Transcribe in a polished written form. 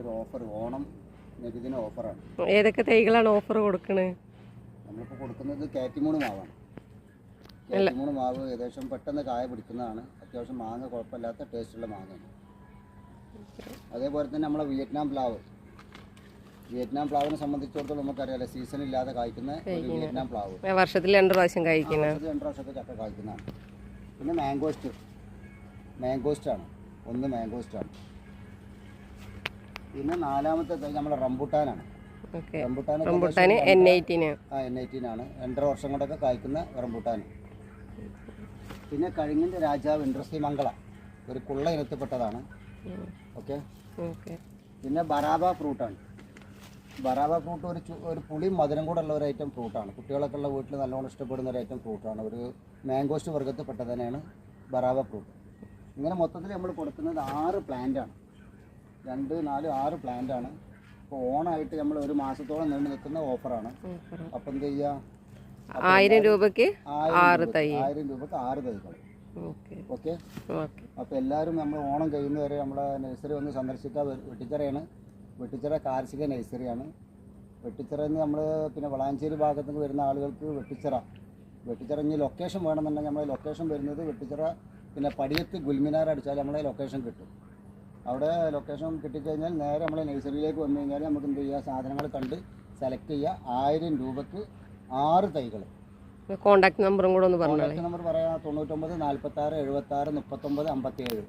ഒരു ഓഫർ, ഓണം നബിദിന ഓഫറാണ്. ഏതൊക്കെ തൈകളാണ് ഓഫർ കൊടുക്കുന്നത്? നമ്മളിപ്പോൾ കൊടുക്കുന്നത് കാറ്റിമൂണ് മാവാണ്. കാറ്റിമൂണ് മാവ് ഏകദേശം പെട്ടെന്ന് കായ പിടിക്കുന്നതാണ്. അത്യാവശ്യം മാങ്ങ കുഴപ്പമില്ലാത്ത ടേസ്റ്റുള്ള മാങ്ങയാണ്. അതേപോലെ തന്നെ നമ്മളെ വിയറ്റ്നാം പ്ലാവിനെ സംബന്ധിച്ചിടത്തോളം നമുക്കറിയാലോ, സീസൺ ഇല്ലാതെ കായ്ക്കുന്ന ഒരു വിയറ്റ്നാം പ്ലാവ്. വർഷത്തിൽ 2 പ്രാവശ്യം കഴിക്കുന്നത്. 2 പ്രാവശ്യമൊക്കെ ചക്ക കായ്ക്കുന്നതാണ്. പിന്നെ മാംഗോസ്റ്റാണ്. ഒന്ന് മാംഗോസ്റ്റാണ്. പിന്നെ 4ാമത്തെ തൈ നമ്മുടെ റംബുട്ടാനാണ്. N18 ആണ്. 2.5 വർഷം കൊണ്ടൊക്കെ കായ്ക്കുന്ന റംബുട്ടാൻ. പിന്നെ കഴിഞ്ഞിൻ്റെ രാജാവ് ഇൻട്രസ്റ്റി മംഗള, ഒരു കുള്ള ഇനത്തിൽപ്പെട്ടതാണ്. ഓക്കെ. പിന്നെ ബറാബ ഫ്രൂട്ടാണ്. ബറാബ ഫ്രൂട്ട് ഒരു പുളിയും മധുരം കൂടെ ഉള്ള ഒരു ഐറ്റം ഫ്രൂട്ടാണ്. കുട്ടികളൊക്കെ ഉള്ള വീട്ടിൽ നല്ലോണം ഇഷ്ടപ്പെടുന്ന ഒരു ഐറ്റം ഫ്രൂട്ടാണ്. ഒരു മാംഗോസ്റ്റ് വർഗ്ഗത്തിൽപ്പെട്ട തന്നെയാണ് ബറാബ ഫ്രൂട്ട്. ഇങ്ങനെ മൊത്തത്തിൽ നമ്മൾ കൊടുക്കുന്നത് 6 പ്ലാന്റാണ്. 2, 4, 6 പ്ലാന്റാണ്. ഇപ്പോൾ ഓണായിട്ട് നമ്മൾ ഒരു മാസത്തോളം നീണ്ടു നിൽക്കുന്ന ഓഫറാണ്. അപ്പം എന്ത് ചെയ്യുക, 1000 രൂപയ്ക്ക് 6 തൈകൾ. ഓക്കെ. അപ്പോൾ എല്ലാവരും നമ്മൾ ഓണം കഴിയുന്നവരെ നമ്മളെ നഴ്സറി ഒന്ന് സന്ദർശിക്കുക. വെട്ടിച്ചിറ കാർഷിക നഴ്സറിയാണ്. വെട്ടിച്ചിറന്ന് നമ്മൾ പിന്നെ വളാഞ്ചേരി ഭാഗത്ത് നിന്ന് വരുന്ന ആളുകൾക്ക് വെട്ടിച്ചിറ ഇനി ലൊക്കേഷൻ വേണമെന്നുണ്ടെങ്കിൽ നമ്മളെ ലൊക്കേഷൻ വരുന്നത് വെട്ടിച്ചിറ, പിന്നെ പടിയത്ത് ഗുൽമിനാർ അടിച്ചാൽ നമ്മളെ ലൊക്കേഷൻ കിട്ടും. അവിടെ ലൊക്കേഷൻ കിട്ടിക്കഴിഞ്ഞാൽ നേരെ നമ്മളെ നഴ്സറിയിലേക്ക് വന്നു കഴിഞ്ഞാൽ നമുക്ക് എന്ത് ചെയ്യുക, സാധനങ്ങൾ കണ്ട് സെലക്ട് ചെയ്യുക. 1000 രൂപയ്ക്ക് 6 തൈകൾ. കോൺടാക്ട് നമ്പറും കൂടെ ഒന്ന് പറഞ്ഞു. കോൺടാക്ട് നമ്പർ പറയാം: 99 46 76 39 57.